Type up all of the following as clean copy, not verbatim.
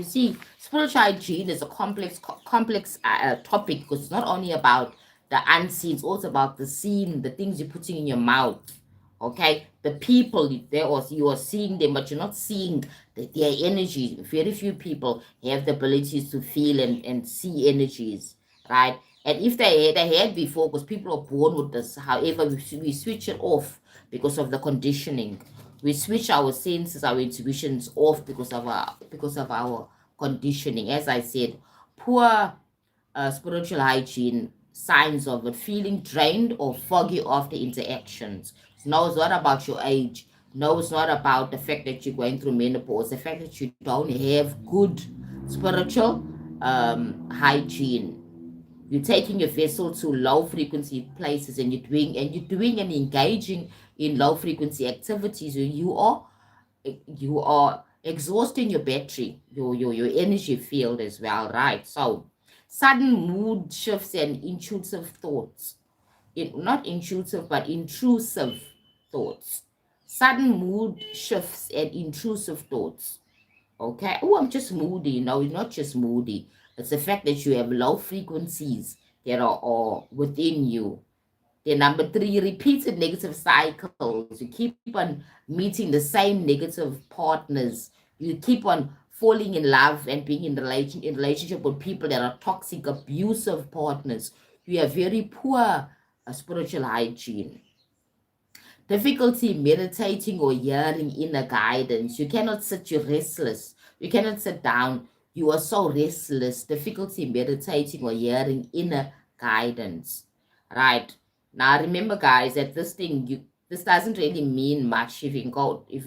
You see, spiritual hygiene is a complex topic because it's not only about the unseen, it's also about the seen, the things you're putting in your mouth. Okay, the people there, also you are seeing them, but you're not seeing their energy. Very few people have the abilities to feel and see energies, right? And if they had before, because people are born with this. However, we switch it off because of the conditioning. We switch our senses, our intuitions off because of our conditioning. As I said, poor spiritual hygiene, signs of it: feeling drained or foggy after interactions. No, it's not about your age. No, it's not about the fact that you're going through menopause. The fact that you don't have good spiritual hygiene. You're taking your vessel to low frequency places, and you're doing and engaging in low frequency activities. You are exhausting your battery, your energy field as well, right? So sudden mood shifts and intrusive thoughts. Not intuitive, but intrusive thoughts. Sudden mood shifts and intrusive thoughts. Okay. Oh, I'm just moody. No, you're not just moody. It's the fact that you have low frequencies that are within you. Then number three, repeated negative cycles. You keep on meeting the same negative partners. You keep on falling in love and being in relationship with people that are toxic, abusive partners. You have very poor spiritual hygiene. Difficulty meditating or hearing inner guidance. You cannot sit, you're restless. You cannot sit down. You are so restless. Difficulty meditating or hearing inner guidance. Right. Now remember guys that this doesn't really mean much if you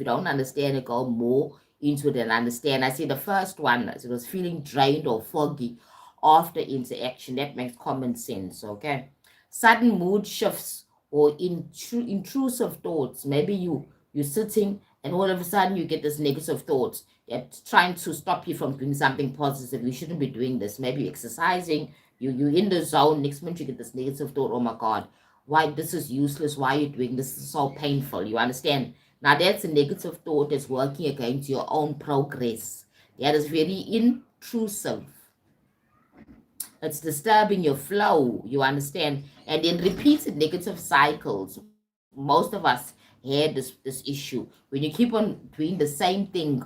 don't understand it, go more into it and understand. I see the first one, it was feeling drained or foggy after interaction. That makes common sense, okay? Sudden mood shifts or intrusive thoughts. Maybe you're sitting and all of a sudden you get this negative thoughts that's trying to stop you from doing something positive. You shouldn't be doing this. Maybe you're exercising, you're in the zone. Next minute you get this negative thought, oh my God, why this is useless, why are you doing this? This is so painful. You understand? Now that's a negative thought that's working against your own progress. That is very intrusive. It's disturbing your flow, you understand? And in repeated negative cycles, most of us had this issue. When you keep on doing the same thing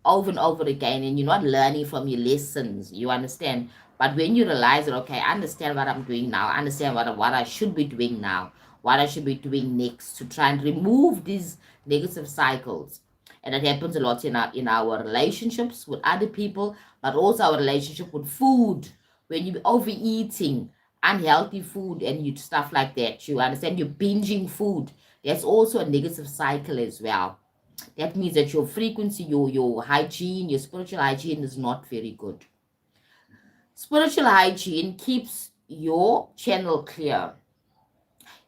over and over again and you're not learning from your lessons, you understand? But when you realize that, okay, I understand what I'm doing now, I understand what I should be doing now, what I should be doing next to try and remove these negative cycles. And it happens a lot in our relationships with other people, but also our relationship with food. When you're overeating unhealthy food and you stuff like that, you understand, you're binging food. That's also a negative cycle as well. That means that your frequency, your hygiene, your spiritual hygiene is not very good. Spiritual hygiene keeps your channel clear,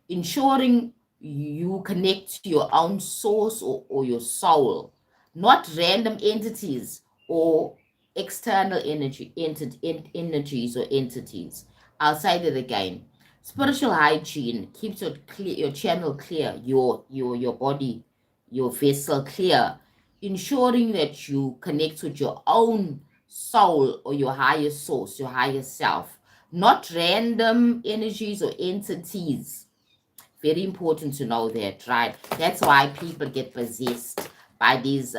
ensuring you connect to your own source or your soul, not random entities or external energies or entities. I'll say that again. Spiritual hygiene keeps your channel clear, your body, your vessel clear, ensuring that you connect with your own soul or your higher source, your higher self, not random energies or entities. Very important to know that, right? That's why people get possessed by these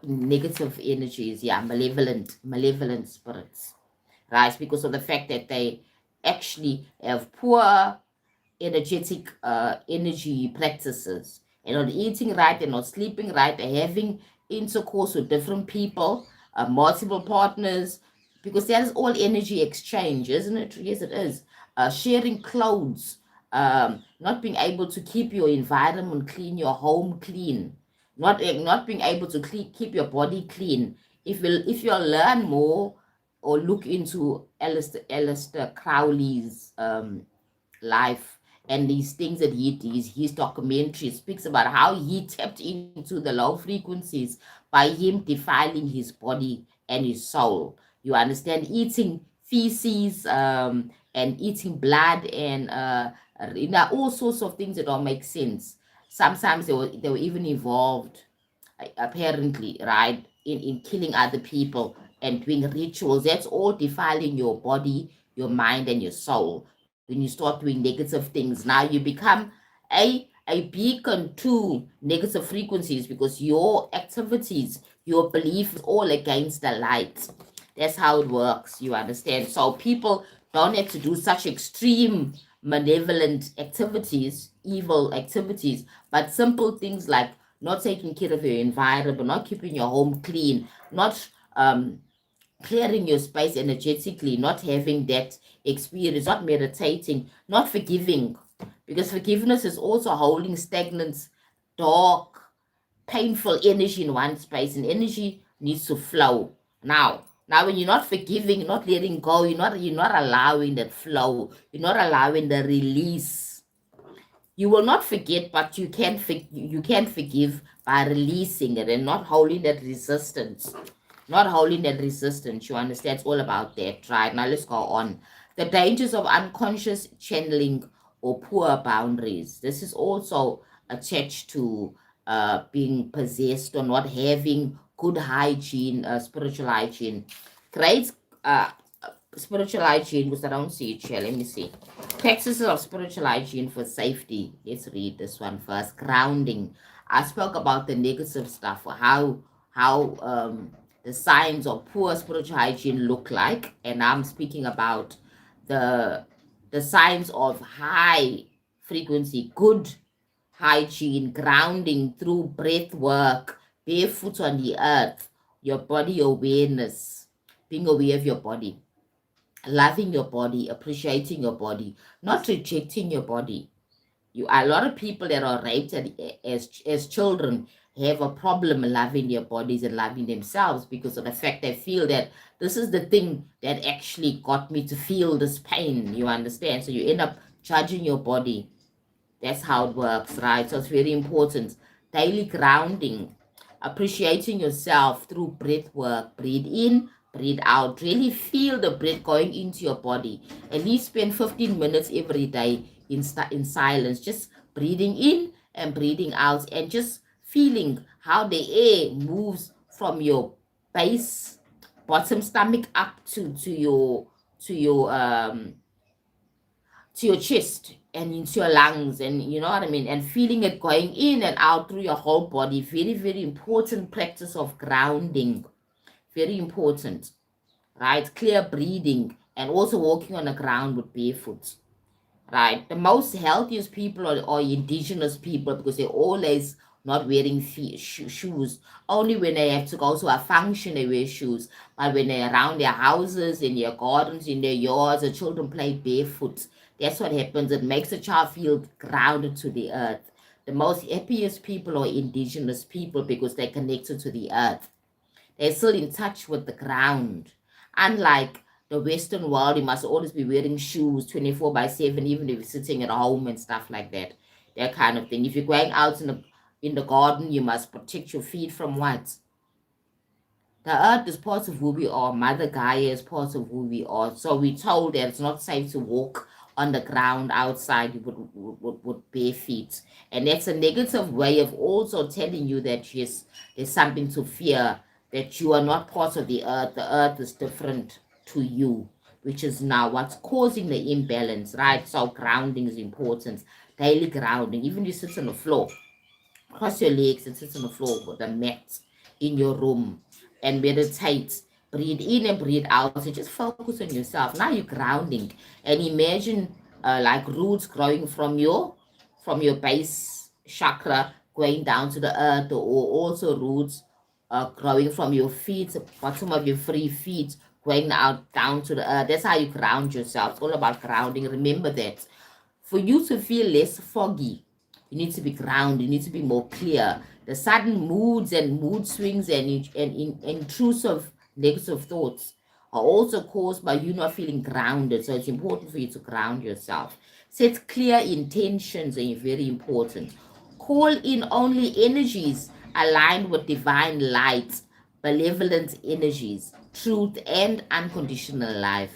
negative energies, yeah, malevolent spirits, right? Because of the fact that they actually have poor energetic energy practices. They're not eating right, they're not sleeping right, they're having intercourse with different people, multiple partners, because that is all energy exchange, isn't it? Yes, it is. Sharing clothes, not being able to keep your environment clean, your home clean, not being able to keep your body clean. If you learn more or look into Alistair Crowley's life and these things that he did, his documentary speaks about how he tapped into the low frequencies by him defiling his body and his soul. You understand? Eating feces and eating blood and all sorts of things that don't make sense. Sometimes they were even involved, apparently, right? in killing other people and doing rituals. That's all defiling your body, your mind, and your soul. When you start doing negative things, now you become a beacon to negative frequencies, because your activities, your belief is all against the light. That's how it works, you understand? So people don't have to do such extreme malevolent activities, evil activities, but simple things like not taking care of your environment, not keeping your home clean, not clearing your space energetically, not having that experience, not meditating, not forgiving. Because forgiveness is also holding stagnant, dark, painful energy in one space, and energy needs to flow. Now when you're not forgiving, not letting go, you're not allowing that flow, you're not allowing the release. You will not forget, but you can forgive by releasing it and not holding that resistance. Not holding that resistance. You understand? It's all about that, right? Now let's go on. The dangers of unconscious channeling or poor boundaries. This is also attached to being possessed or not having good hygiene, spiritual hygiene. Great uh, spiritual hygiene, because I don't see it here. Let me see. Practices of spiritual hygiene for safety. Let's read this one first. Grounding. I spoke about the negative stuff, how the signs of poor spiritual hygiene look like, and I'm speaking about the the signs of high frequency, good hygiene, grounding through breath work, barefoot on the earth, your body awareness, being aware of your body, loving your body, appreciating your body, not rejecting your body. A lot of people that are raped as children have a problem loving their bodies and loving themselves, because of the fact they feel that this is the thing that actually got me to feel this pain. You understand? So you end up judging your body. That's how it works, right? So it's very important. Daily grounding, appreciating yourself through breath work. Breathe in, breathe out. Really feel the breath going into your body. At least spend 15 minutes every day in silence, just breathing in and breathing out, and just feeling how the air moves from your base, bottom stomach up to your chest and into your lungs, and you know what I mean, and feeling it going in and out through your whole body. Very, very important practice of grounding. Very important, right? Clear breathing, and also walking on the ground with barefoot, right? The most healthiest people are indigenous people, because they're always not wearing shoes. Only when they have to go to a function they wear shoes. But when they're around their houses, in their gardens, in their yards, the children play barefoot. That's what happens. It makes the child feel grounded to the earth. The most happiest people are indigenous people, because they're connected to the earth. They're still in touch with the ground. Unlike the Western world, you must always be wearing shoes 24/7, even if you're sitting at home and stuff like that. That kind of thing. If you're going out in the garden, you must protect your feet from what? The earth is part of who we are. Mother Gaia is part of who we are. So we're told that it's not safe to walk on the ground outside with bare feet. And that's a negative way of also telling you that, yes, there's something to fear, that you are not part of the earth. The earth is different to you, which is now what's causing the imbalance, right? So grounding is important. Daily grounding. Even if you sit on the floor, cross your legs and sit on the floor with a mat in your room and meditate. Breathe in and breathe out. So just focus on yourself. Now you're grounding, and imagine like roots growing from your base chakra going down to the earth, or also roots growing from your feet, bottom of your free feet, going out down to the earth. That's how you ground yourself. It's all about grounding. Remember that. For you to feel less foggy, you need to be grounded. You need to be more clear. The sudden moods and mood swings and intrusive negative thoughts are also caused by you not feeling grounded. So it's important for you to ground yourself. Set clear intentions, and very important. Call in only energies aligned with divine light, benevolent energies, truth, and unconditional life.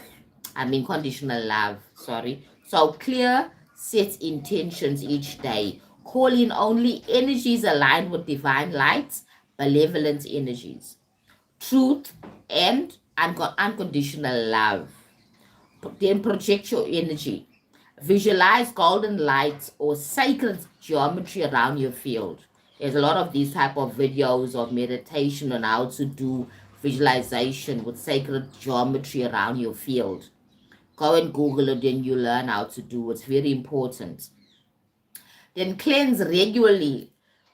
Conditional love, sorry. So clear, set intentions each day. Call in only energies aligned with divine lights, benevolent energies. truth, and unconditional love. Then project your energy. Visualize golden lights or sacred geometry around your field. There's a lot of these type of videos of meditation on how to do visualization with sacred geometry around your field. Go and Google it and you learn how to do it. It's very important. Then cleanse regularly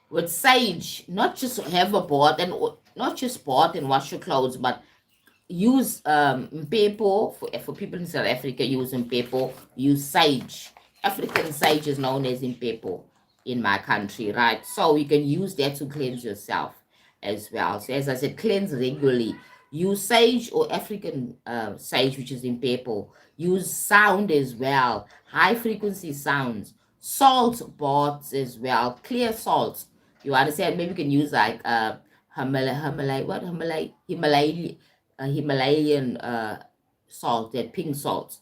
with sage. Not just have a bath and not just bath and wash your clothes, but use mpepo for people in South Africa. Use mpepo. Use sage. African sage is known as mpepo in my country, right? So you can use that to cleanse yourself as well. So as I said, cleanse regularly. Use sage or African sage, which is mpepo. Use sound as well. High frequency sounds. Salt baths as well. Clear salts. You understand? Maybe you can use like Himalayan salt, that pink salt,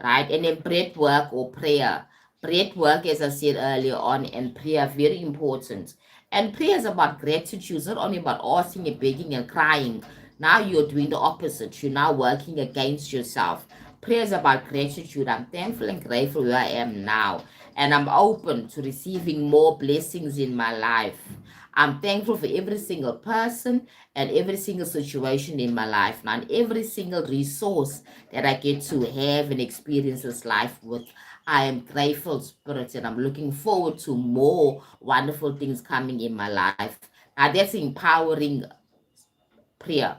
right? And then breath work or prayer. Breath work, as I said earlier on, and prayer, very important. And prayer is about gratitude. It's not only about asking and begging and crying. Now you're doing the opposite. You're now working against yourself. Prayer is about gratitude. I'm thankful and grateful where I am now. And I'm open to receiving more blessings in my life. I'm thankful for every single person and every single situation in my life now, and every single resource that I get to have and experience this life with. I am grateful, spirit, and I'm looking forward to more wonderful things coming in my life. Now, that's empowering prayer.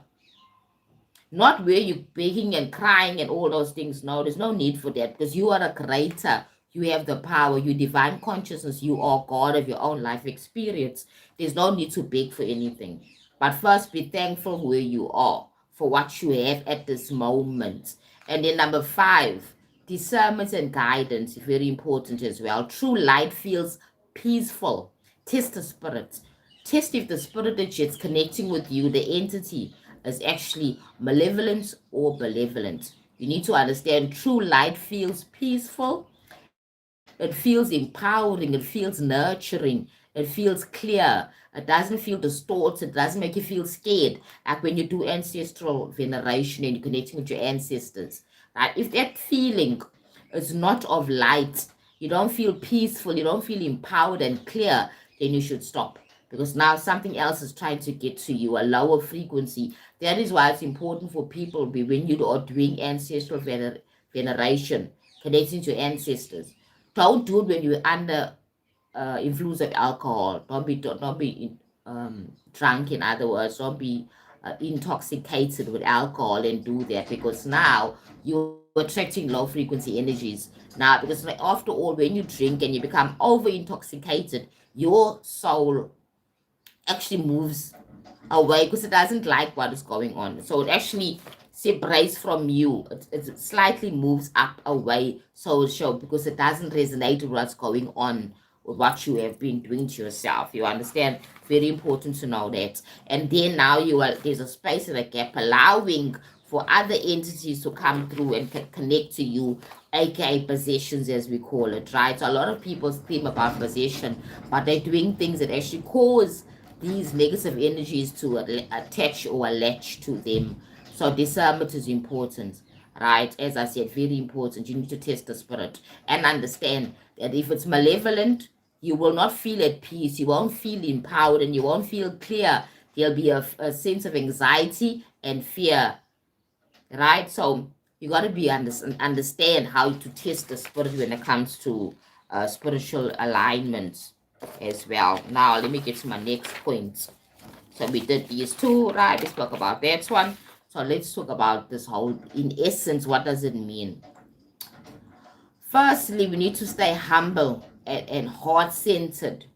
Not where you're begging and crying and all those things. No, there's no need for that because you are a creator. You have the power. You divine consciousness. You are God of your own life experience. There's no need to beg for anything. But first, be thankful where you are for what you have at this moment. And then number 5, discernment and guidance, very important as well. True light feels peaceful. Test the spirit. Test if the spirit that is connecting with you, the entity, is actually malevolent or benevolent. You need to understand true light feels peaceful. It feels empowering. It feels nurturing. It feels clear. It doesn't feel distorted. It doesn't make you feel scared. Like when you do ancestral veneration and you're connecting with your ancestors. Right? If that feeling is not of light, you don't feel peaceful, you don't feel empowered and clear, then you should stop. Because now something else is trying to get to you, a lower frequency. That is why it's important for people when you are doing ancestral veneration, connecting to ancestors. Don't do it when you're under influence of alcohol. Don't be drunk. In other words, don't be intoxicated with alcohol and do that, because now you're attracting low frequency energies. Now, because like, after all, when you drink and you become over intoxicated, your soul actually moves away because it doesn't like what is going on. So it actually separates from you. It slightly moves up away, so it shows, because it doesn't resonate with what's going on with what you have been doing to yourself. You understand? Very important to know that. And then now there's a space and a gap allowing for other entities to come through and connect to you, aka possessions, as we call it, right? So a lot of people scream about possession, but they're doing things that actually cause these negative energies to attach or latch to them. So discernment is important, right? As I said, very important. You need to test the spirit and understand that if it's malevolent, you will not feel at peace, you won't feel empowered, and you won't feel clear. There'll be a sense of anxiety and fear, right? So you got to be understand how to test the spirit when it comes to spiritual alignments as well. Now let me get to my next point. So we did these two, right? We spoke about that one. So let's talk about this whole, in essence, what does it mean? Firstly, we need to stay humble and heart-centered